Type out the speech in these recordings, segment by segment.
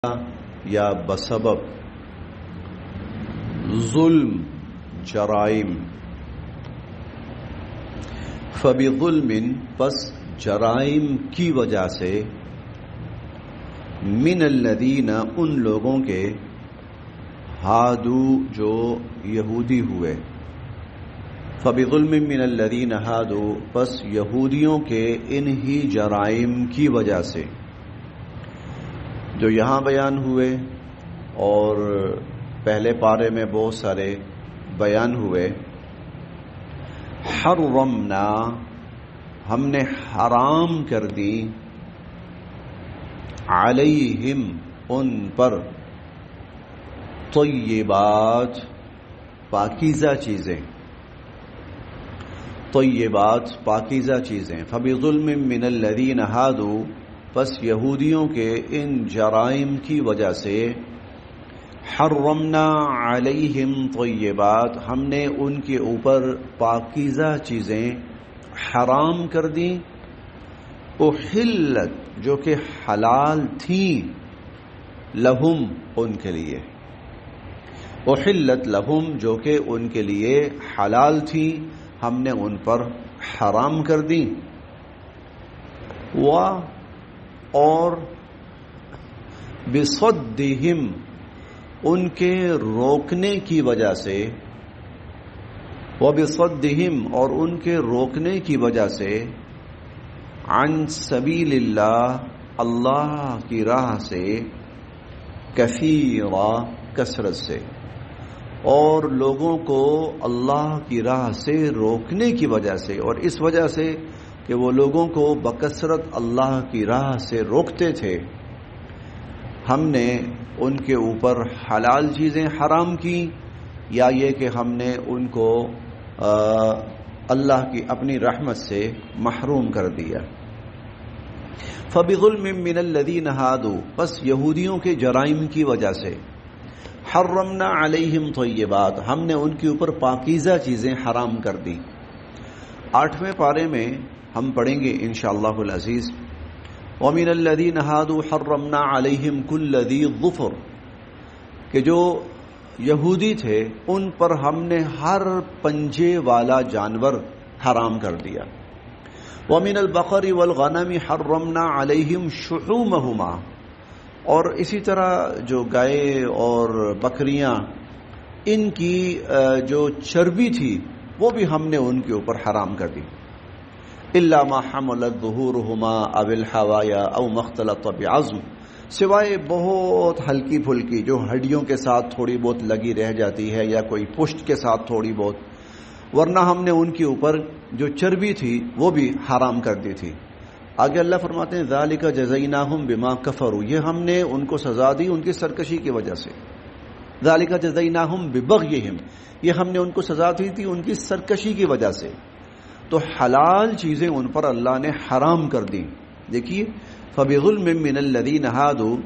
یا بسبب ظلم جرائم، فبظلم پس جرائم کی وجہ سے، من الذین ان لوگوں کے، ہادو جو یہودی ہوئے، فبظلم من الذین ہادو پس یہودیوں کے انہی جرائم کی وجہ سے جو یہاں بیان ہوئے اور پہلے پارے میں بہت سارے بیان ہوئے، حرمنا ہم نے حرام کر دی، علیہم ان پر، طیبات پاکیزہ چیزیں، طیبات پاکیزہ چیزیں، فبظلم من الذین ہادو پس یہودیوں کے ان جرائم کی وجہ سے، حرمنا علیہم طیبات ہم نے ان کے اوپر پاکیزہ چیزیں حرام کر دیں، احلت جو کہ حلال تھیں، لہم ان کے لیے، احلت لہم جو کہ ان کے لیے حلال تھیں ہم نے ان پر حرام کر دیں، اور بصدہم ان کے روکنے کی وجہ سے، وبصدہم اور ان کے روکنے کی وجہ سے، عن سبیل اللہ اللہ کی راہ سے، کثیرا کثرت سے، اور لوگوں کو اللہ کی راہ سے روکنے کی وجہ سے، اور اس وجہ سے کہ وہ لوگوں کو بکثرت اللہ کی راہ سے روکتے تھے، ہم نے ان کے اوپر حلال چیزیں حرام کی، یا یہ کہ ہم نے ان کو اللہ کی اپنی رحمت سے محروم کر دیا۔ فبظلم من الذین ہادو پس یہودیوں کے جرائم کی وجہ سے، حرمنا علیہم طیبات ہم نے ان کے اوپر پاکیزہ چیزیں حرام کر دی۔ 8ویں پارے میں ہم پڑھیں گے انشاءاللہ العزیز، وَمِنَ الَّذِينَ هَادُوا حَرَّمْنَا عَلَيْهِمْ كُلَّ ذِي ظُفُرٍ کہ جو یہودی تھے ان پر ہم نے ہر پنجے والا جانور حرام کر دیا۔ وَمِنَ الْبَقَرِ وَالْغَنَمِ حَرَّمْنَا عَلَيْهِمْ شُحُومَهُمَا اور اسی طرح جو گائے اور بکریاں ان کی جو چربی تھی وہ بھی ہم نے ان کے اوپر حرام کر دی، الا ما حملت ظهورهما او الحوایا او مختلط بعظم سوائے بہت ہلکی پھلکی جو ہڈیوں کے ساتھ تھوڑی بہت لگی رہ جاتی ہے یا کوئی پشت کے ساتھ تھوڑی بہت، ورنہ ہم نے ان کے اوپر جو چربی تھی وہ بھی حرام کر دی تھی۔ آگے اللہ فرماتے ہیں ذالک جزیناہم بما کفروا یہ ہم نے ان کو سزا دی ان کی سرکشی کی وجہ سے، ذالک جزیناہم ببغیہم یہ ہم نے ان کو سزا دی تھی ان کی سرکشی کی وجہ سے، تو حلال چیزیں ان پر اللہ نے حرام کر دی۔ دیکھیے فبظلم من الذین ہادوا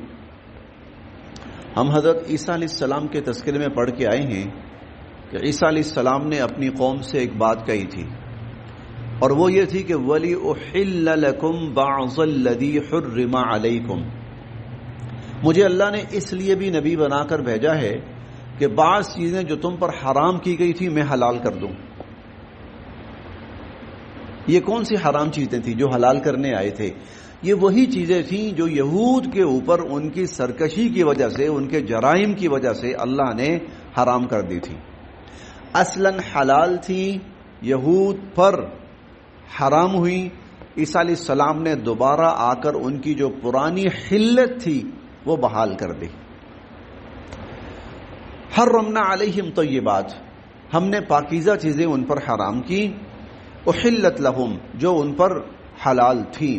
ہم حضرت عیسیٰ علیہ السلام کے تذکرے میں پڑھ کے آئے ہیں کہ عیسیٰ علیہ السلام نے اپنی قوم سے ایک بات کہی تھی، اور وہ یہ تھی کہ وَلِأُحِلَّ لَكُمْ بَعْضَ الَّذِي حُرِّمَ عَلَيْكُمْ مجھے اللہ نے اس لیے بھی نبی بنا کر بھیجا ہے کہ بعض چیزیں جو تم پر حرام کی گئی تھی میں حلال کر دوں۔ یہ کون سی حرام چیزیں تھیں جو حلال کرنے آئے تھے؟ یہ وہی چیزیں تھیں جو یہود کے اوپر ان کی سرکشی کی وجہ سے، ان کے جرائم کی وجہ سے اللہ نے حرام کر دی تھی۔ اصلاً حلال تھی، یہود پر حرام ہوئی، عیسیٰ علیہ السلام نے دوبارہ آ کر ان کی جو پرانی حلت تھی وہ بحال کر دی۔ حرمنا علیہم طیبات ہم نے پاکیزہ چیزیں ان پر حرام کی، احلت لہم جو ان پر حلال تھیں،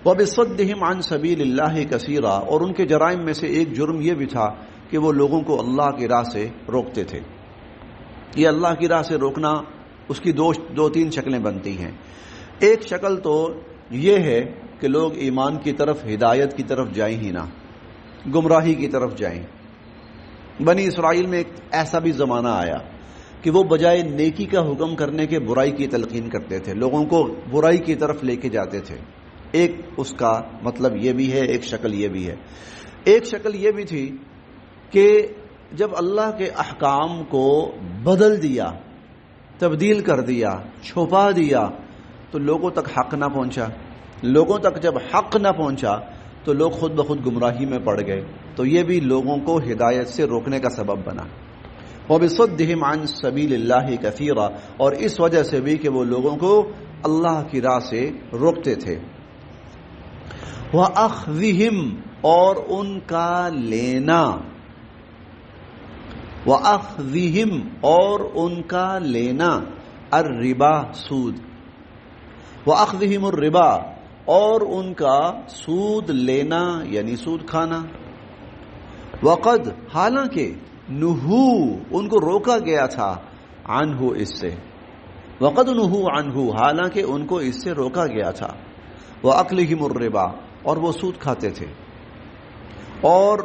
وبصدہم عن سبیل اللہ کثیرا اور ان کے جرائم میں سے ایک جرم یہ بھی تھا کہ وہ لوگوں کو اللہ کی راہ سے روکتے تھے۔ یہ اللہ کی راہ سے روکنا اس کی دو تین شکلیں بنتی ہیں۔ ایک شکل تو یہ ہے کہ لوگ ایمان کی طرف، ہدایت کی طرف جائیں ہی نہ، گمراہی کی طرف جائیں۔ بنی اسرائیل میں ایک ایسا بھی زمانہ آیا کہ وہ بجائے نیکی کا حکم کرنے کے برائی کی تلقین کرتے تھے، لوگوں کو برائی کی طرف لے کے جاتے تھے۔ ایک اس کا مطلب یہ بھی ہے، ایک شکل یہ بھی ہے۔ ایک شکل یہ بھی تھی کہ جب اللہ کے احکام کو بدل دیا، تبدیل کر دیا، چھپا دیا، تو لوگوں تک حق نہ پہنچا. لوگوں تک جب حق نہ پہنچا تو لوگ خود بخود گمراہی میں پڑ گئے، تو یہ بھی لوگوں کو ہدایت سے روکنے کا سبب بنا. وَبِصَدِّهِمْ عَنْ سَبِيلِ اللَّهِ كَثِيرًا، اور اس وجہ سے بھی کہ وہ لوگوں کو اللہ کی راہ سے روکتے تھے. وَأَخْذِهِمْ، اور ان کا لینا، وَأَخْذِهِمْ، اور ان کا لینا، الربا، سود، وَأَخْذِهِمُ الربا، اور ان کا سود لینا یعنی سود کھانا. وقد، حالانکہ، نہو، ان کو روکا گیا تھا، عنہ، اس سے. وقد نہو عنہ، حالانکہ ان کو اس سے روکا گیا تھا. وَأَكْلِهِمُ الربا، اور وہ سود کھاتے تھے. اور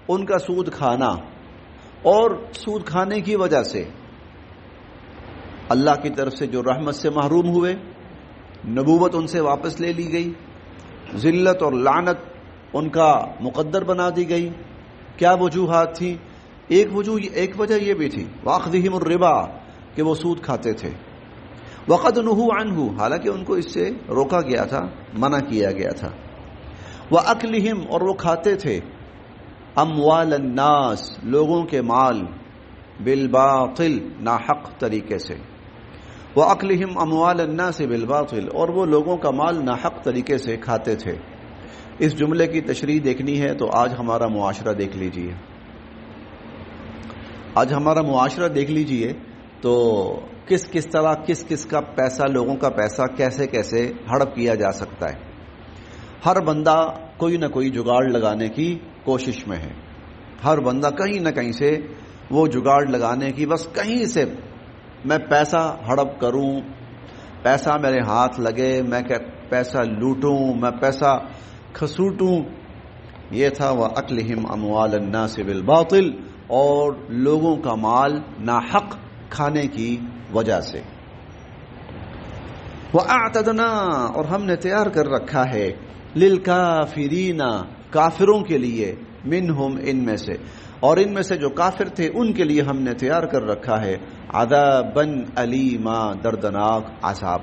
ان کا سود کھانا، اور سود کھانے کی وجہ سے اللہ کی طرف سے جو رحمت سے محروم ہوئے، نبوت ان سے واپس لے لی گئی، ذلت اور لعنت ان کا مقدر بنا دی گئی. کیا وجوہات تھیں؟ ایک وجہ یہ بھی تھی، وَأَخْذِهِمُ الربا، کہ وہ سود کھاتے تھے. وَقَدْ نُهُوا عَنْهُ، حالانکہ ان کو اس سے روکا گیا تھا، منع کیا گیا تھا. وَأَكْلِهِمْ، اور وہ کھاتے تھے، اموال الناس، لوگوں کے مال، بالباطل، ناحق طریقے سے. وَأَكْلِهِمْ أَمْوَالَ النَّاسِ بِالْبَاطِلِ، اور وہ لوگوں کا مال ناحق طریقے سے کھاتے تھے. اس جملے کی تشریح دیکھنی ہے تو آج ہمارا معاشرہ دیکھ لیجئے. آج ہمارا معاشرہ دیکھ لیجئے تو کس طرح کس کا پیسہ، لوگوں کا پیسہ کیسے کیسے ہڑپ کیا جا سکتا ہے. ہر بندہ کوئی نہ کوئی جگاڑ لگانے کی کوشش میں ہے. ہر بندہ کہیں نہ کہیں سے وہ جگاڑ لگانے کی، بس کہیں سے میں پیسہ ہڑپ کروں، پیسہ میرے ہاتھ لگے، میں پیسہ لوٹوں، میں پیسہ کھسوٹوں. یہ تھا وَأَكْلِهِمْ أَمْوَالَ النَّاسِ بِالْبَاطِلِ، اور لوگوں کا مال ناحق کھانے کی وجہ سے. وَأَعْتَدْنَا، اور ہم نے تیار کر رکھا ہے، لِلْكَافِرِينَ، کافروں کے لیے، منہم، ان میں سے، اور ان میں سے جو کافر تھے ان کے لیے ہم نے تیار کر رکھا ہے، عذابًا علیما، دردناک عذاب.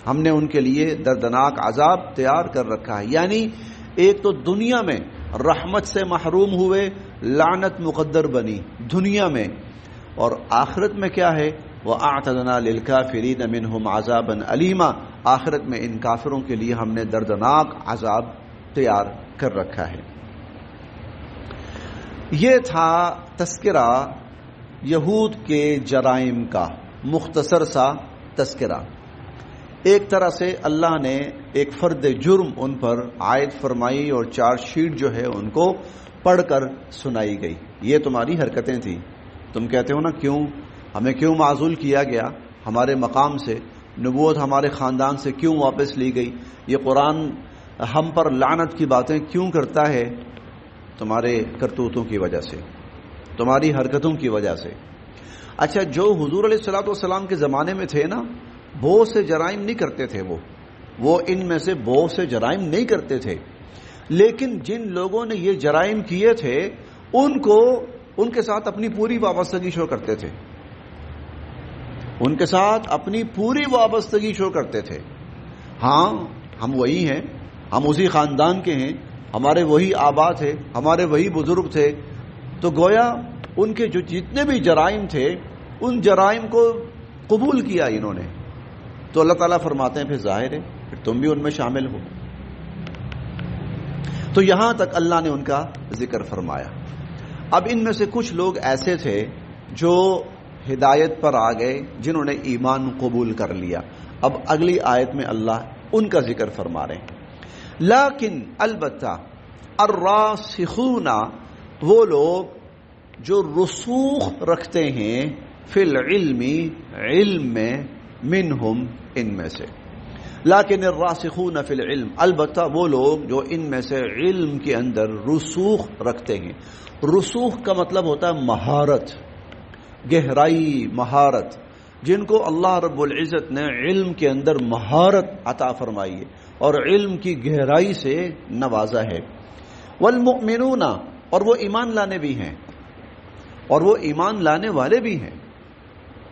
ہم نے ان کے لیے دردناک عذاب تیار کر رکھا ہے. یعنی ایک تو دنیا میں رحمت سے محروم ہوئے، لعنت مقدر بنی دنیا میں، اور آخرت میں کیا ہے، وَأَعْتَدْنَا لِلْكَافِرِينَ مِنْهُمْ عَذَابًا عَلِيمًا، آخرت میں ان کافروں کے لیے ہم نے دردناک عذاب تیار کر رکھا ہے. یہ تھا تذکرہ یہود کے جرائم کا، مختصر سا تذکرہ. ایک طرح سے اللہ نے ایک فرد جرم ان پر عائد فرمائی اور چارج شیٹ جو ہے ان کو پڑھ کر سنائی گئی. یہ تمہاری حرکتیں تھیں، تم کہتے ہو نا کیوں ہمیں کیوں معزول کیا گیا ہمارے مقام سے، نبوت ہمارے خاندان سے کیوں واپس لی گئی، یہ قرآن ہم پر لعنت کی باتیں کیوں کرتا ہے؟ تمہارے کرتوتوں کی وجہ سے، تمہاری حرکتوں کی وجہ سے. اچھا، جو حضور علیہ الصلوۃ والسلام کے زمانے میں تھے نا، بہت سے جرائم نہیں کرتے تھے، وہ ان میں سے بہت سے جرائم نہیں کرتے تھے، لیکن جن لوگوں نے یہ جرائم کیے تھے ان کے ساتھ اپنی پوری وابستگی شو کرتے تھے، ان کے ساتھ اپنی پوری وابستگی شو کرتے تھے. ہاں ہم وہی ہیں، ہم اسی خاندان کے ہیں، ہمارے وہی آبا تھے، ہمارے وہی بزرگ تھے، تو گویا ان کے جو جتنے بھی جرائم تھے ان جرائم کو قبول کیا انہوں نے. تو اللہ تعالیٰ فرماتے ہیں پھر ظاہر ہے پھر تم بھی ان میں شامل ہو. تو یہاں تک اللہ نے ان کا ذکر فرمایا. اب ان میں سے کچھ لوگ ایسے تھے جو ہدایت پر آ گئے، جنہوں نے ایمان قبول کر لیا. اب اگلی آیت میں اللہ ان کا ذکر فرما رہے ہیں. لیکن البتہ الراسخون، وہ لوگ جو رسوخ رکھتے ہیں، فی العلم، علم میں، منہم، ان میں سے. لیکن الراسخون فی العلم، البتہ وہ لوگ جو ان میں سے علم کے اندر رسوخ رکھتے ہیں. رسوخ کا مطلب ہوتا ہے مہارت، گہرائی، مہارت. جن کو اللہ رب العزت نے علم کے اندر مہارت عطا فرمائی ہے اور علم کی گہرائی سے نوازا ہے. والمؤمنون، اور وہ ایمان لانے بھی ہیں، اور وہ ایمان لانے والے بھی ہیں،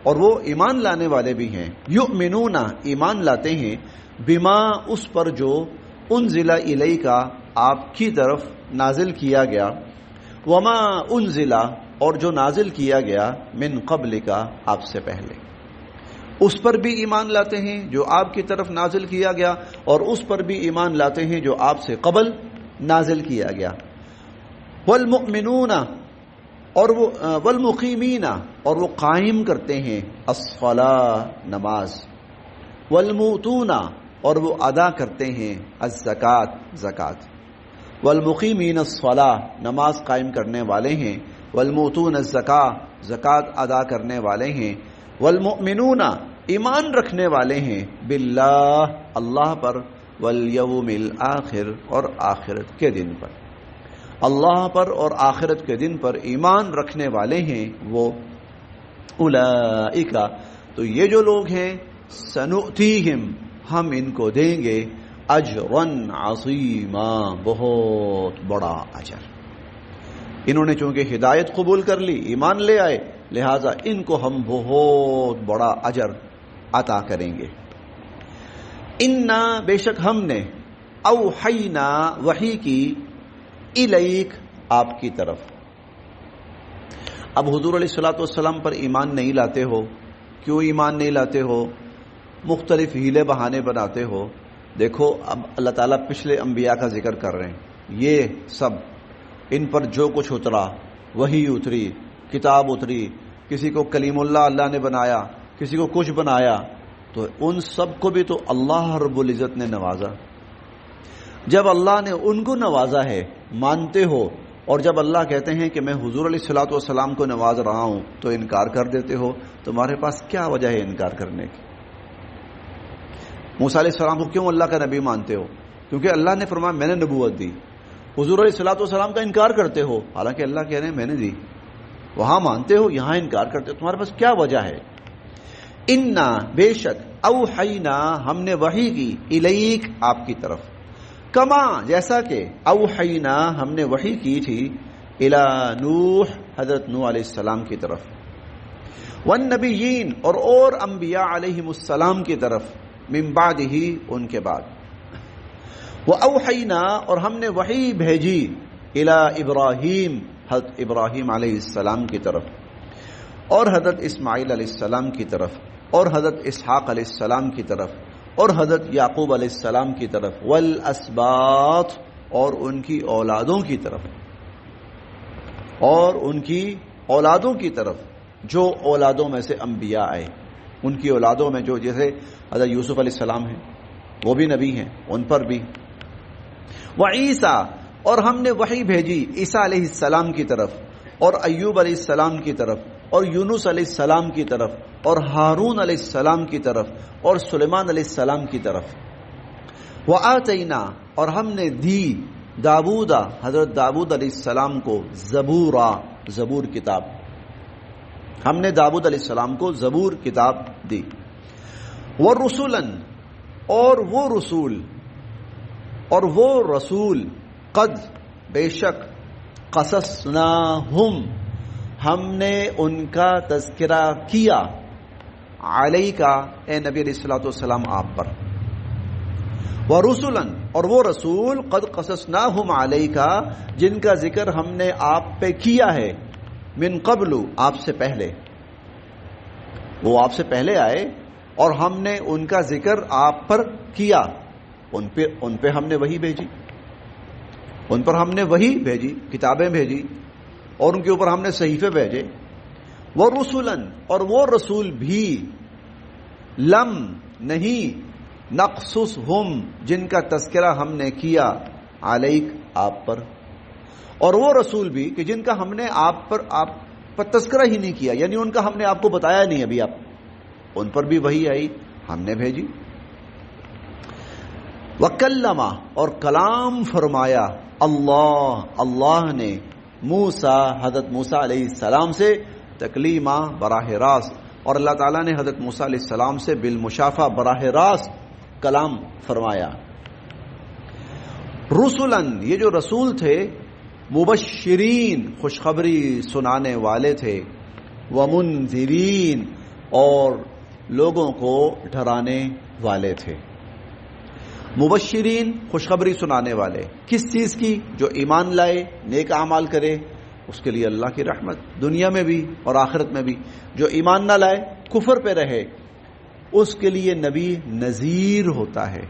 اور وہ ایمان لانے والے بھی ہیں، یؤمنون ایمان لاتے ہیں، بما اس پر جو انزل الیک آپ کی طرف نازل کیا گیا، وما انزل اور جو نازل کیا گیا، من قبلک آپ سے پہلے، اس پر بھی ایمان لاتے ہیں جو آپ کی طرف نازل کیا گیا، اور اس پر بھی ایمان لاتے ہیں جو آپ سے قبل نازل کیا گیا، والمؤمنون اور وہ والمقیمین اور وہ قائم کرتے ہیں الصلاۃ نماز، والموتون اور وہ ادا کرتے ہیں الزکات زکات، والمقیمین الصلاۃ نماز قائم کرنے والے ہیں، والموتون الزکاۃ زکات ادا کرنے والے ہیں، والمؤمنون ایمان رکھنے والے ہیں باللہ اللہ پر، والیوم الآخر اور آخرت کے دن پر، اللہ پر اور آخرت کے دن پر ایمان رکھنے والے ہیں وہ، اولئک تو یہ جو لوگ ہیں، سنؤتیہم ہم ان کو دیں گے، اجرا عظیما بہت بڑا اجر، انہوں نے چونکہ ہدایت قبول کر لی، ایمان لے آئے، لہذا ان کو ہم بہت بڑا اجر عطا کریں گے۔ انا بے شک ہم نے، اوحینا وحی کی، الیک آپ کی طرف۔ اب حضور علیہ الصلوۃ والسلام پر ایمان نہیں لاتے ہو، کیوں ایمان نہیں لاتے ہو؟ مختلف ہیلے بہانے بناتے ہو۔ دیکھو اب اللہ تعالیٰ پچھلے انبیاء کا ذکر کر رہے ہیں، یہ سب ان پر جو کچھ اترا، وحی اتری، کتاب اتری، کسی کو کلیم اللہ نے بنایا، کسی کو کچھ بنایا، تو ان سب کو بھی تو اللہ رب العزت نے نوازا۔ جب اللہ نے ان کو نوازا ہے مانتے ہو، اور جب اللہ کہتے ہیں کہ میں حضور علیہ الصلوۃ والسلام کو نواز رہا ہوں تو انکار کر دیتے ہو، تمہارے پاس کیا وجہ ہے انکار کرنے کی؟ موسیٰ علیہ السلام کو کیوں اللہ کا نبی مانتے ہو؟ کیونکہ اللہ نے فرمایا میں نے نبوت دی۔ حضور علیہ الصلوۃ والسلام کا انکار کرتے ہو، حالانکہ اللہ کہہ رہے ہیں میں نے دی، وہاں مانتے ہو یہاں انکار کرتے ہو، تمہارے پاس کیا وجہ ہے؟ انا بے شک، اوحینا ہم نے وحی کی، الیک آپ کی طرف، کما جیسا کہ، اوحینا ہم نے وحی کی تھی، الی نوح حضرت نوح علیہ السلام کی طرف، والنبیین اور انبیاء علیہم السلام کی طرف، من بعد ہی ان کے بعد، وأوحینا اور ہم نے وحی بھیجی، الی ابراہیم حضرت ابراہیم علیہ السلام کی طرف، اور حضرت اسماعیل علیہ السلام کی طرف، اور حضرت اسحاق علیہ السلام کی طرف، اور حضرت یعقوب علیہ السلام کی طرف، والاسباط اور ان کی اولادوں کی طرف، اور ان کی اولادوں کی طرف، جو اولادوں میں سے انبیاء آئے ان کی اولادوں میں، جو جیسے حضرت یوسف علیہ السلام ہیں وہ بھی نبی ہیں، ان پر بھی، وعیسیٰ اور ہم نے وحی بھیجی عیسیٰ علیہ السلام کی طرف، اور ایوب علیہ السلام کی طرف، اور یونس علیہ السلام کی طرف، اور ہارون علیہ السلام کی طرف، اور سلیمان علیہ السلام کی طرف، وآتینا اور ہم نے دی داؤد حضرت داؤد علیہ السلام کو، زبورا زبور کتاب، ہم نے داؤد علیہ السلام کو زبور کتاب دی، ورسولا اور وہ رسول قد بے شک، قصصناہم ہم نے ان کا تذکرہ کیا، علیکا اے نبی علیہ الصلوۃ والسلام آپ پر، ورسلا اور وہ رسول قد قصصناہم علیکا جن کا ذکر ہم نے آپ پہ کیا ہے، من قبل آپ سے پہلے، وہ آپ سے پہلے آئے اور ہم نے ان کا ذکر آپ پر کیا، ان پہ ہم نے وحی بھیجی، ان پر ہم نے وحی بھیجی، کتابیں بھیجی، اور ان کے اوپر ہم نے صحیفے بھیجے، ورسلا اور وہ رسول بھی، لم نہیں، نقصصہم جن کا تذکرہ ہم نے کیا، علیک آپ پر، اور وہ رسول بھی کہ جن کا ہم نے آپ پر تذکرہ ہی نہیں کیا، یعنی ان کا ہم نے آپ کو بتایا نہیں ابھی، آپ ان پر بھی وحی آئی ہم نے بھیجی، وکلم اور کلام فرمایا، اللہ نے موسیٰ حضرت موسیٰ علیہ السلام سے، تکلیما براہ راست، اور اللہ تعالیٰ نے حضرت موسیٰ علیہ السلام سے بالمشافہ براہ راست کلام فرمایا، رسلن یہ جو رسول تھے مبشرین خوشخبری سنانے والے تھے، ومنذرین اور لوگوں کو ڈرانے والے تھے۔ مبشرین خوشخبری سنانے والے، کس چیز کی؟ جو ایمان لائے نیک اعمال کرے اس کے لیے اللہ کی رحمت دنیا میں بھی اور آخرت میں بھی، جو ایمان نہ لائے کفر پہ رہے اس کے لیے نبی نذیر ہوتا ہے۔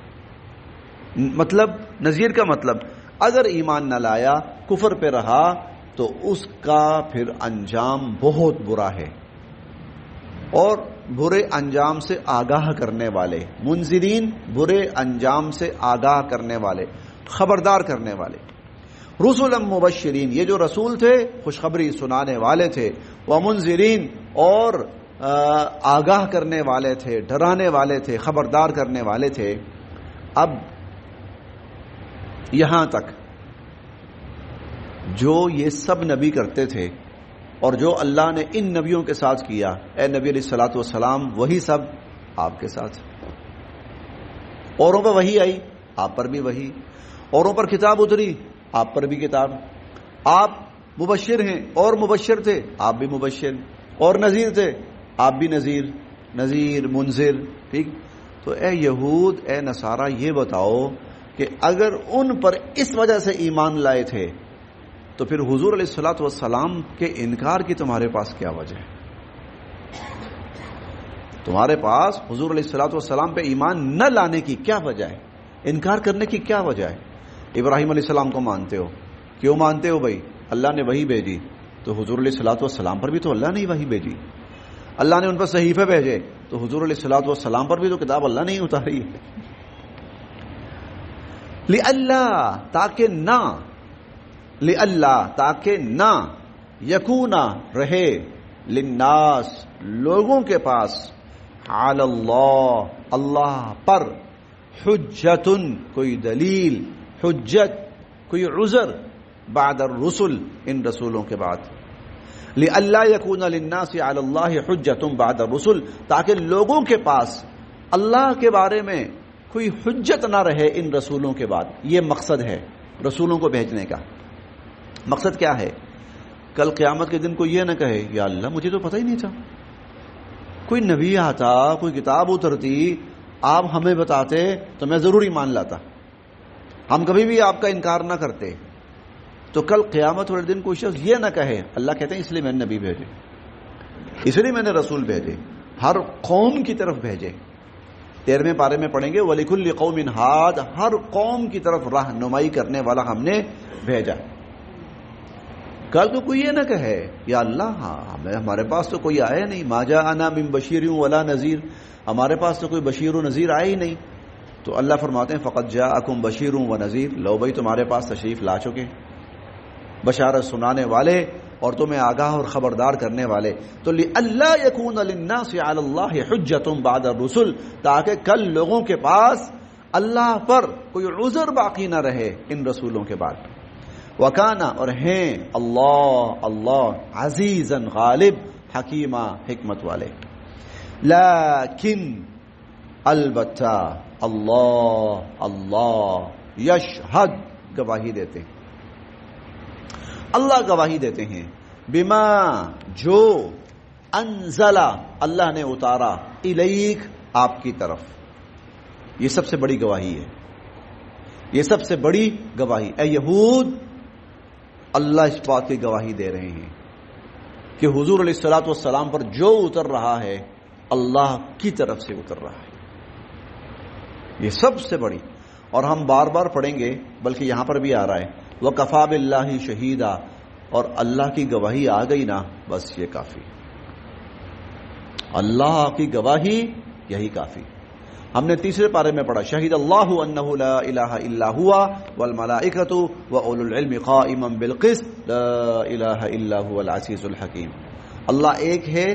مطلب نذیر کا مطلب اگر ایمان نہ لایا کفر پہ رہا تو اس کا پھر انجام بہت برا ہے، اور برے انجام سے آگاہ کرنے والے، منذرین برے انجام سے آگاہ کرنے والے، خبردار کرنے والے۔ رسلا مبشرین یہ جو رسول تھے خوشخبری سنانے والے تھے، ومنذرین اور آگاہ کرنے والے تھے، ڈرانے والے تھے، خبردار کرنے والے تھے۔ اب یہاں تک جو یہ سب نبی کرتے تھے اور جو اللہ نے ان نبیوں کے ساتھ کیا، اے نبی علیہ الصلوۃ والسلام وہی سب آپ کے ساتھ۔ اوروں پر وحی آئی، آپ پر بھی وحی، اوروں پر کتاب اتری، آپ پر بھی کتاب۔ آپ مبشر ہیں اور مبشر تھے، آپ بھی مبشر، اور نذیر تھے، آپ بھی نذیر منذر، ٹھیک۔ تو اے یہود اے نصارہ یہ بتاؤ کہ اگر ان پر اس وجہ سے ایمان لائے تھے تو پھر حضور علیہ الصلوۃ والسلام کے انکار کی تمہارے پاس کیا وجہ ہے؟ تمہارے پاس حضور علیہ الصلوۃ والسلام پہ ایمان نہ لانے کی کیا وجہ ہے؟ انکار کرنے کی کیا وجہ ہے؟ ابراہیم علیہ السلام کو مانتے ہو، کیوں مانتے ہو بھائی؟ اللہ نے وحی بھیجی، تو حضور علیہ الصلوۃ والسلام پر بھی تو اللہ نے وحی بھیجی۔ اللہ نے ان پر صحیفے بھیجے تو حضور علیہ الصلوۃ والسلام پر بھی تو کتاب اللہ نے اتاری۔ تاکہ نہ یکونا رہے للناس لوگوں کے پاس علی اللہ اللہ پر حجتن کوئی دلیل، حجت کوئی عذر بعد الرسل ان رسولوں کے بعد، لئلا یکون للناس علی اللہ حجت بعد الرسل تاکہ لوگوں کے پاس اللہ کے بارے میں کوئی حجت نہ رہے ان رسولوں کے بعد۔ یہ مقصد ہے رسولوں کو بھیجنے کا۔ مقصد کیا ہے؟ کل قیامت کے دن کو یہ نہ کہے یا اللہ مجھے تو پتہ ہی نہیں تھا، کوئی نبی آتا، کوئی کتاب اترتی، آپ ہمیں بتاتے تو میں ضرور ایمان لاتا، ہم کبھی بھی آپ کا انکار نہ کرتے۔ تو کل قیامت والے دن کوئی شخص یہ نہ کہے، اللہ کہتے ہیں اس لیے میں نے نبی بھیجے، اس لیے میں نے رسول بھیجے، ہر قوم کی طرف بھیجے۔ 13ویں پارے میں پڑھیں گے وَلِكُلِّ قَوْمٍ ہاد، ہر قوم کی طرف رہنمائی کرنے والا ہم نے بھیجا۔ کل تو کوئی یہ نہ کہے یا اللہ ہمارے پاس تو کوئی آیا نہیں، ما جاءنا من بشیر ولا نذیر، ہمارے پاس تو کوئی بشیر و نذیر آیا ہی نہیں۔ تو اللہ فرماتے ہیں فقد جاءکم بشیر و نذیر، لو بھائی تمہارے پاس تشریف لا چکے بشارت سنانے والے اور تمہیں آگاہ اور خبردار کرنے والے۔ تو لئلا یکون للناس علی اللہ حجت بعد الرسل تاکہ کل لوگوں کے پاس اللہ پر کوئی عذر باقی نہ رہے ان رسولوں کے بعد۔ وکانا اور ہیں اللہ عزیزا غالب، حکیمہ حکمت والے۔ لیکن البتہ اللہ یشہد گواہی دیتے ہیں، اللہ گواہی دیتے ہیں، بما جو انزل اللہ نے اتارا الیک آپ کی طرف۔ یہ سب سے بڑی گواہی ہے، یہ سب سے بڑی گواہی۔ اے یہود اللہ اس بات کی گواہی دے رہے ہیں کہ حضور علیہ الصلوۃ والسلام پر جو اتر رہا ہے اللہ کی طرف سے اتر رہا ہے، یہ سب سے بڑی۔ اور ہم بار بار پڑھیں گے، بلکہ یہاں پر بھی آ رہا ہے وَكَفَى بِاللَّهِ شَهِيدًا، اور اللہ کی گواہی آ گئی نا بس یہ کافی، اللہ کی گواہی یہی کافی۔ ہم نے 3 پارے میں پڑھا شہید اللہ انہ لا الہ الا ہوا والملائکۃ واولو العلم قائما بالقسط لا الہ الا هو العزیز الحکیم۔ اللہ ایک ہے،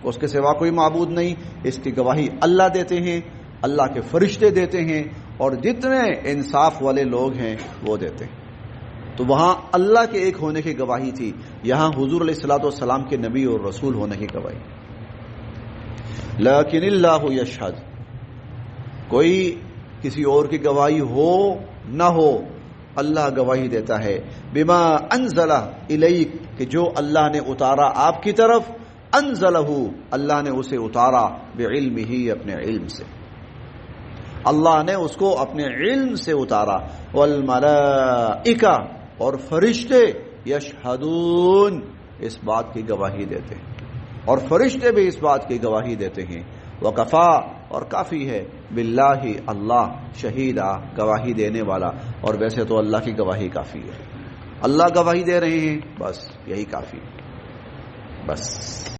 اس کے سوا کوئی معبود نہیں، اس کی گواہی اللہ دیتے ہیں، اللہ کے فرشتے دیتے ہیں، اور جتنے انصاف والے لوگ ہیں وہ دیتے ہیں۔ تو وہاں اللہ کے ایک ہونے کی گواہی تھی، یہاں حضور علیہ الصلوۃ والسلام کے نبی اور رسول ہونے کی گواہی۔ لیکن اللہ یشہد، کوئی کسی اور کی گواہی ہو نہ ہو، اللہ گواہی دیتا ہے بما انزل الیک کہ جو اللہ نے اتارا آپ کی طرف، انزلہ اللہ نے اسے اتارا بعلمہ اپنے علم سے، اللہ نے اس کو اپنے علم سے اتارا، والملائکہ اور فرشتے یشہدون اس بات کی گواہی دیتے ہیں، اور فرشتے بھی اس بات کی گواہی دیتے ہیں، وکفا اور کافی ہے باللہ اللہ شہیدہ گواہی دینے والا، اور ویسے تو اللہ کی گواہی کافی ہے، اللہ گواہی دے رہے ہیں بس یہی کافی ہے بس۔